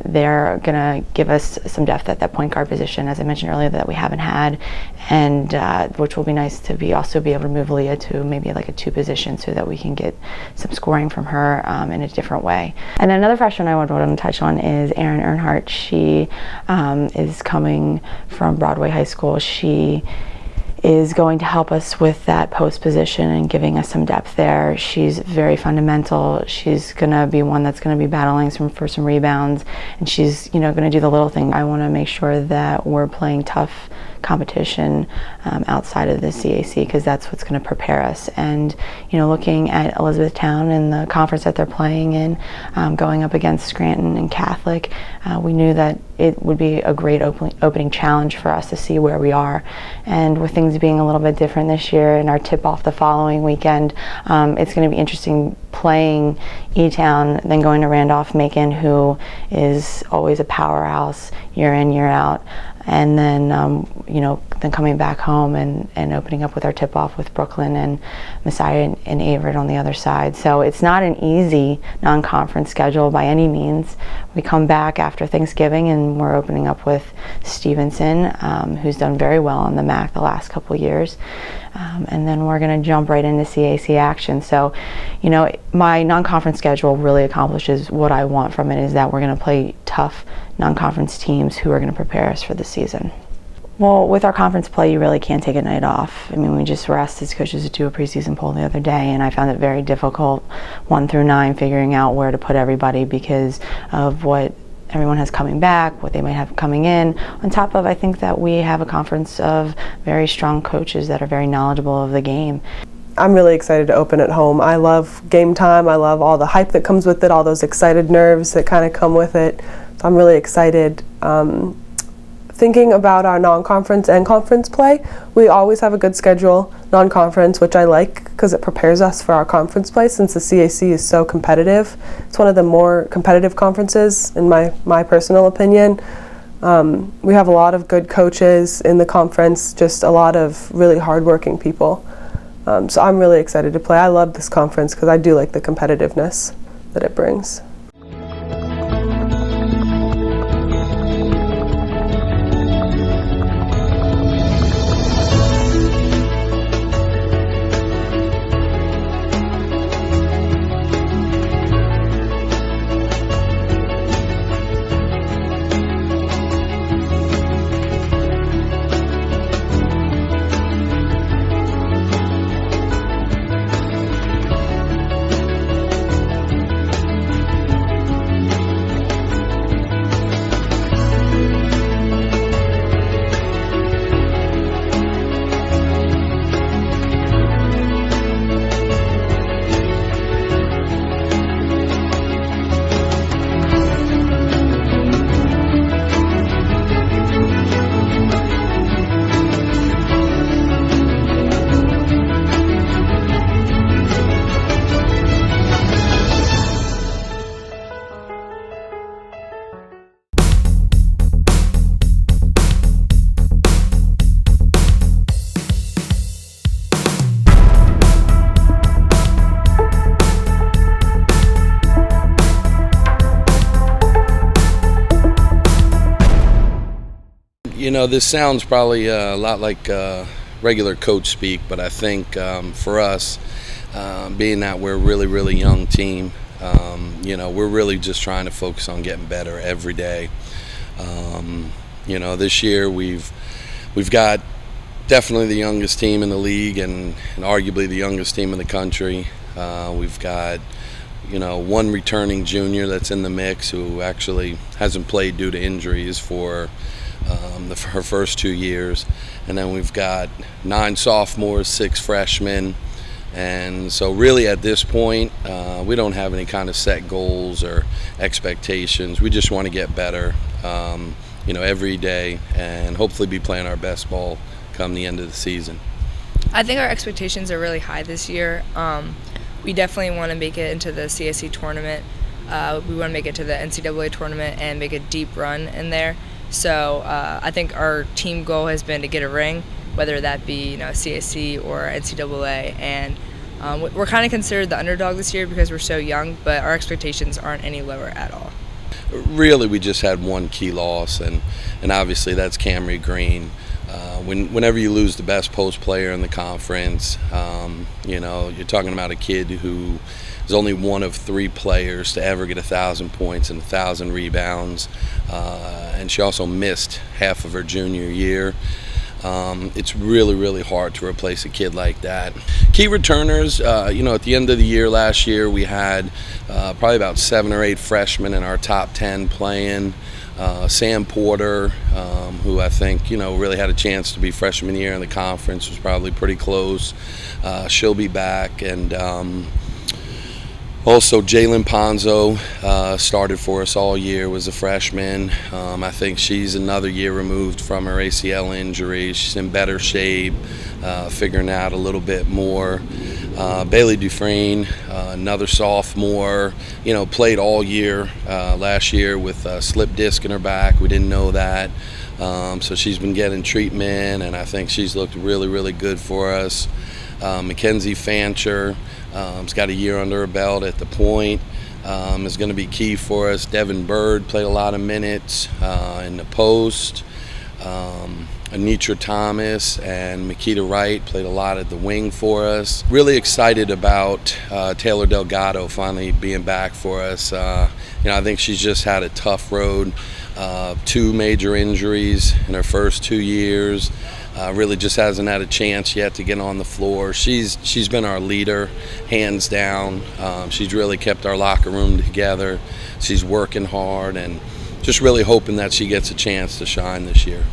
They're going to give us some depth at that point guard position, as I mentioned earlier, that we haven't had, and which will be nice to also be able to move Leah to maybe like a 2 position so that we can get some scoring from her in a different way. And then another freshman I want to touch on is Erin Earnhardt. She is coming from Broadway High School. She is going to help us with that post position and giving us some depth there. She's very fundamental. She's going to be one that's going to be battling for some rebounds, and she's going to do the little thing. I want to make sure that we're playing tough competition outside of the CAC, because that's what's going to prepare us. And looking at Elizabethtown and the conference that they're playing in, going up against Scranton and Catholic, we knew that it would be a great opening challenge for us to see where we are. And with things being a little bit different this year and our tip-off the following weekend, it's going to be interesting playing E-Town, then going to Randolph-Macon, who is always a powerhouse year in, year out. And then, then coming back home and opening up with our tip-off with Brooklyn and Messiah and Averett on the other side. So it's not an easy non-conference schedule by any means. We come back after Thanksgiving and we're opening up with Stevenson, who's done very well on the MAC the last couple years. And then we're going to jump right into CAC action. So, my non-conference schedule really accomplishes what I want from it, is that we're going to play tough non-conference teams who are going to prepare us for the season. Well, with our conference play, you really can't take a night off. I mean, we just were asked as coaches to do a preseason poll the other day, and I found it very difficult, 1 through 9, figuring out where to put everybody because of what everyone has coming back, what they might have coming in. On top of, I think that we have a conference of very strong coaches that are very knowledgeable of the game. I'm really excited to open at home. I love game time. I love all the hype that comes with it, all those excited nerves that kind of come with it. So I'm really excited. Thinking about our non-conference and conference play, we always have a good schedule. Non-conference, which I like because it prepares us for our conference play, since the CAC is so competitive. It's one of the more competitive conferences in my personal opinion. We have a lot of good coaches in the conference, just a lot of really hardworking people. So I'm really excited to play. I love this conference because I do like the competitiveness that it brings. This sounds probably a lot like regular coach speak, but I think for us, being that we're a really, really young team, we're really just trying to focus on getting better every day. This year we've got definitely the youngest team in the league and arguably the youngest team in the country. We've got one returning junior that's in the mix who actually hasn't played due to injuries for her first 2 years, and then we've got 9 sophomores, 6 freshmen, and so really at this point we don't have any kind of set goals or expectations. We just want to get better every day and hopefully be playing our best ball come the end of the season. I think our expectations are really high this year. We definitely want to make it into the CAC tournament. We want to make it to the NCAA tournament and make a deep run in there. So I think our team goal has been to get a ring, whether that be CAC or NCAA, and we're kind of considered the underdog this year because we're so young, but our expectations aren't any lower at all. Really, we just had one key loss, and obviously that's Camry Green. Whenever you lose the best post player in the conference, you're talking about a kid who is only one of 3 players to ever get 1,000 points and 1,000 rebounds, and she also missed half of her junior year. It's really, really hard to replace a kid like that. Key returners, at the end of the year last year, we had probably about 7 or 8 freshmen in our top 10 playing. Sam Porter, who I think, really had a chance to be freshman year in the conference, was probably pretty close. She'll be back. And also Jalen Ponzo started for us all year, was a freshman. I think she's another year removed from her ACL injury. She's in better shape, figuring out a little bit more. Bailey Dufresne, another sophomore, played all year last year with a slip disc in her back. We didn't know that. So she's been getting treatment, and I think she's looked really, really good for us. Mackenzie Fancher has got a year under her belt at the point. Is going to be key for us. Devin Bird played a lot of minutes in the post. Anitra Thomas and Makita Wright played a lot at the wing for us. Really excited about Taylor Delgado finally being back for us. I think she's just had a tough road. 2 major injuries in her first 2 years. Really just hasn't had a chance yet to get on the floor. She's been our leader, hands down. She's really kept our locker room together. She's working hard, and just really hoping that she gets a chance to shine this year.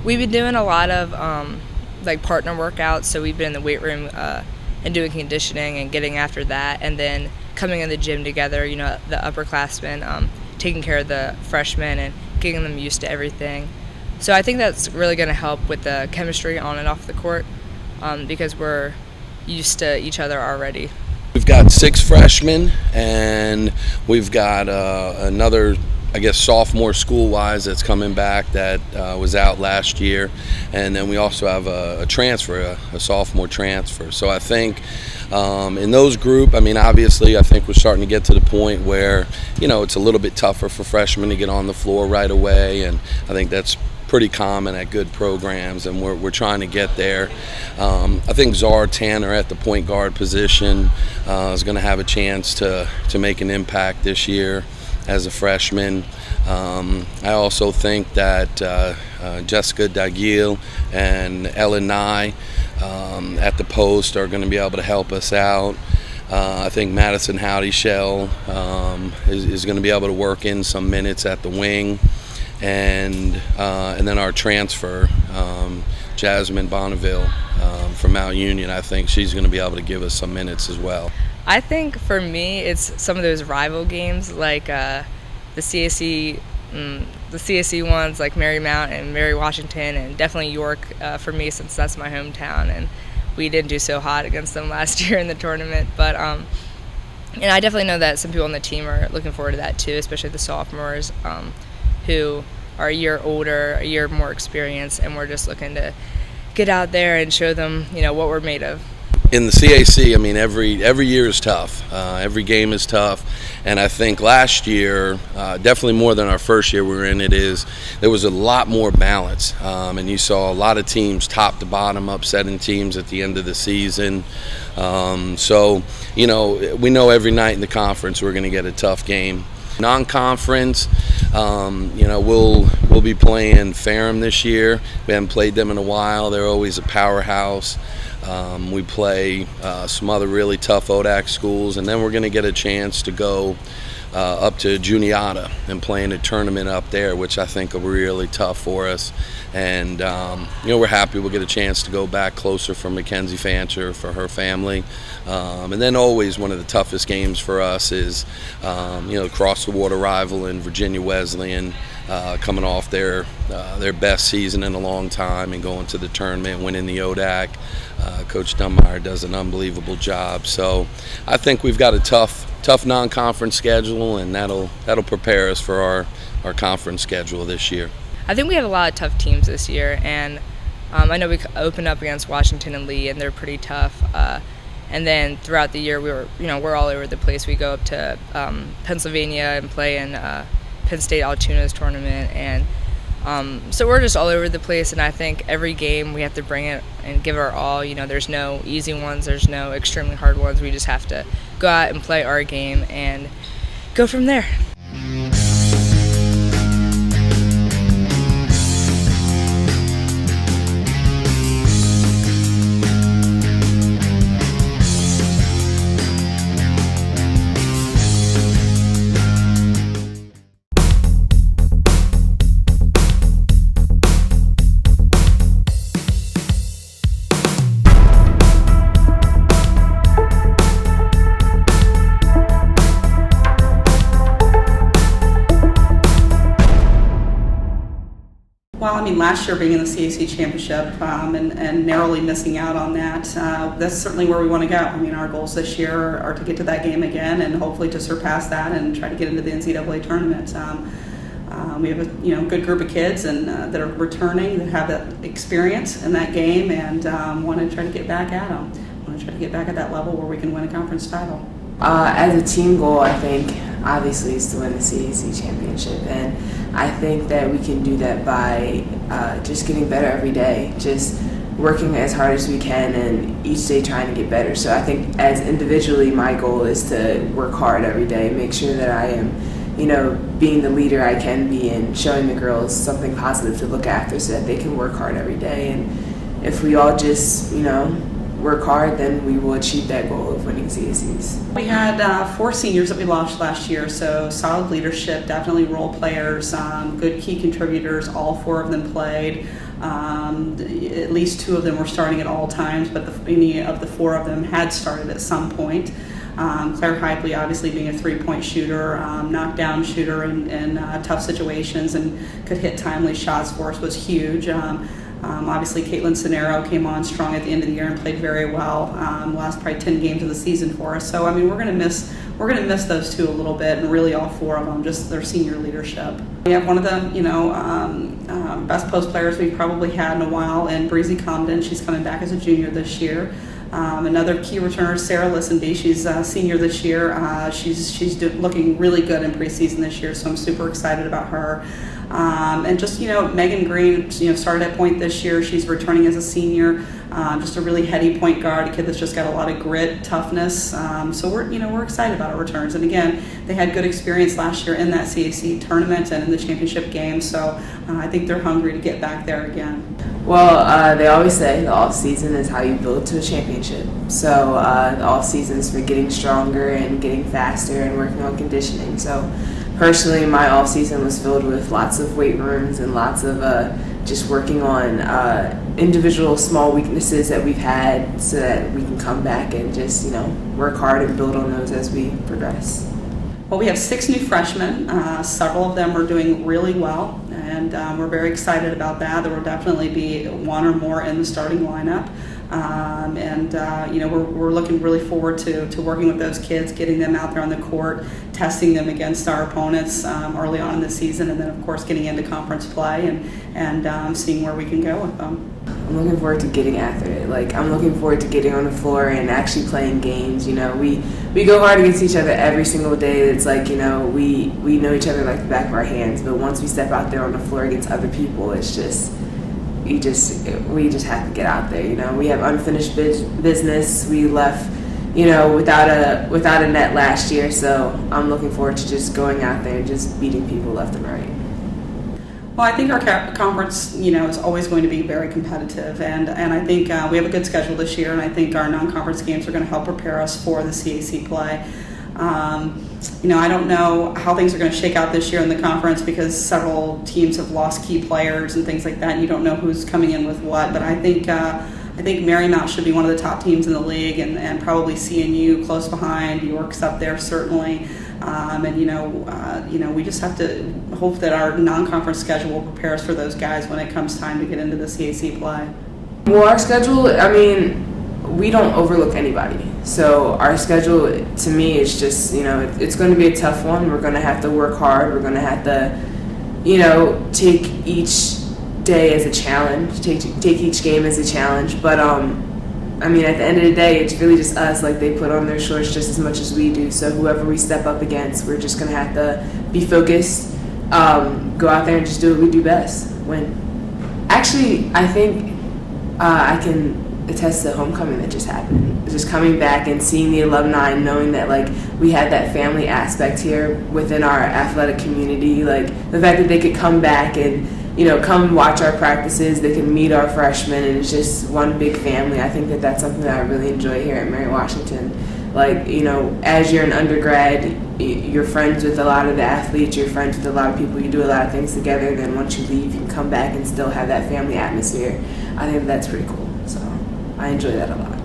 We've been doing a lot of partner workouts, so we've been in the weight room and doing conditioning and getting after that, and then coming in the gym together, the upperclassmen, taking care of the freshmen and getting them used to everything. So I think that's really going to help with the chemistry on and off the court because we're used to each other already. We've got 6 freshmen, and we've got another, sophomore school-wise that's coming back that was out last year. And then we also have a transfer, a sophomore transfer. So I think in those group, obviously I think we're starting to get to the point where, it's a little bit tougher for freshmen to get on the floor right away. And I think that's pretty common at good programs, and we're trying to get there. I think Zara Tanner at the point guard position is going to have a chance to make an impact this year as a freshman. I also think that Jessica Dagil and Ellen Nye at the post are going to be able to help us out. I think Madison Howdy-Shell is going to be able to work in some minutes at the wing. And then our transfer, Jasmine Bonneville from Mount Union, I think she's going to be able to give us some minutes as well. I think for me, it's some of those rival games like the CAC ones like Marymount and Mary Washington, and definitely York for me since that's my hometown, and we didn't do so hot against them last year in the tournament. But and I definitely know that some people on the team are looking forward to that too, especially the sophomores who are a year older, a year more experienced, and we're just looking to get out there and show them, what we're made of. In the CAC, every year is tough. Every game is tough, and I think last year, definitely more than our first year we were in it, there was a lot more balance, and you saw a lot of teams top to bottom upsetting teams at the end of the season. So, we know every night in the conference we're going to get a tough game. Non-conference, we'll be playing Ferrum this year. We haven't played them in a while. They're always a powerhouse. We play some other really tough ODAC schools, and then we're going to get a chance to go up to Juniata and play in a tournament up there, which I think will be really tough for us. And we're happy we'll get a chance to go back closer for Mackenzie Fancher, for her family. And then always one of the toughest games for us is across the water rival in Virginia Wesleyan, coming off their best season in a long time and going to the tournament, winning the ODAC. Coach Dunmeyer does an unbelievable job. So I think we've got a tough non-conference schedule, and that'll prepare us for our conference schedule this year. I think we have a lot of tough teams this year, and I know we opened up against Washington and Lee, and they're pretty tough. And then throughout the year, we're all over the place. We go up to Pennsylvania and play in Penn State Altoona's tournament, and so we're just all over the place. And I think every game we have to bring it and give our all. There's no easy ones, there's no extremely hard ones. We just have to go out and play our game and go from there. Well, I mean, last year being in the CAC championship and narrowly missing out on that, that's certainly where we want to go. I mean, our goals this year are to get to that game again and hopefully to surpass that and try to get into the NCAA tournament. We have a good group of kids and that are returning, that have that experience in that game, and want to try to get back at them. Want to try to get back at that level where we can win a conference title. As a team goal, I think obviously is to win the CAC championship, and I think that we can do that by just getting better every day, just working as hard as we can and each day trying to get better. So I think as individually, my goal is to work hard every day, make sure that I am, being the leader I can be and showing the girls something positive to look after so that they can work hard every day. And if we all just, work hard, then we will achieve that goal of winning CACs. We had 4 seniors that we lost last year, so solid leadership, definitely role players, good key contributors. All 4 of them played. At least 2 of them were starting at all times, but any of the 4 of them had started at some point. Claire Hypley obviously being a 3-point shooter, knockdown shooter in tough situations and could hit timely shots for us was huge. Obviously, Caitlin Cenero came on strong at the end of the year and played very well. Last probably 10 games of the season for us. So I mean, we're gonna miss those 2 a little bit, and really all 4 of them, just their senior leadership. We have one of the best post players we've probably had in a while, and Breezy Comden. She's coming back as a junior this year. Another key returner, Sarah Lissenby. She's a senior this year. She's looking really good in preseason this year, so I'm super excited about her. And just, Megan Green, started at point this year. She's returning as a senior. Just a really heady point guard, a kid that's just got a lot of grit, toughness. So we're excited about our returns. And again, they had good experience last year in that CAC tournament and in the championship game. So I think they're hungry to get back there again. Well, they always say the off season is how you build to a championship. So the off season is for getting stronger and getting faster and working on conditioning. So personally, my off season was filled with lots of weight rooms and lots of just working on individual small weaknesses that we've had so that we can come back and just, work hard and build on those as we progress. Well, we have 6 new freshmen. Several of them are doing really well, and we're very excited about that. There will definitely be 1 or more in the starting lineup. We're looking really forward to working with those kids, getting them out there on the court, testing them against our opponents early on in the season, and then of course getting into conference play and seeing where we can go with them. I'm looking forward to getting after it. I'm looking forward to getting on the floor and actually playing games. We go hard against each other every single day. It's we know each other like the back of our hands, but once we step out there on the floor against other people, it's just we just have to get out there. We have unfinished business. We left, without a net last year. So I'm looking forward to just going out there and just beating people left and right. Well, I think our conference, is always going to be very competitive, and I think we have a good schedule this year, and I think our non-conference games are going to help prepare us for the CAC play. I don't know how things are going to shake out this year in the conference because several teams have lost key players and things like that, and you don't know who's coming in with what. But I think Marymount should be one of the top teams in the league, and probably CNU close behind. York's up there certainly, we just have to hope that our non-conference schedule will prepare us for those guys when it comes time to get into the CAC play. Well, our schedule, we don't overlook anybody. So our schedule, to me, is just, it's going to be a tough one. We're going to have to work hard. We're going to have to, take each day as a challenge, take each game as a challenge. But, at the end of the day, it's really just us. They put on their shorts just as much as we do. So whoever we step up against, we're just going to have to be focused, go out there and just do what we do best, win. Actually, I think I can attest to the homecoming that just happened. Just coming back and seeing the alumni and knowing that we had that family aspect here within our athletic community. The fact that they could come back and come watch our practices, they can meet our freshmen, and it's just one big family. I think that that's something that I really enjoy here at Mary Washington. As you're an undergrad, you're friends with a lot of the athletes, you're friends with a lot of people, you do a lot of things together, then once you leave, you can come back and still have that family atmosphere. I think that's pretty cool. So I enjoy that a lot.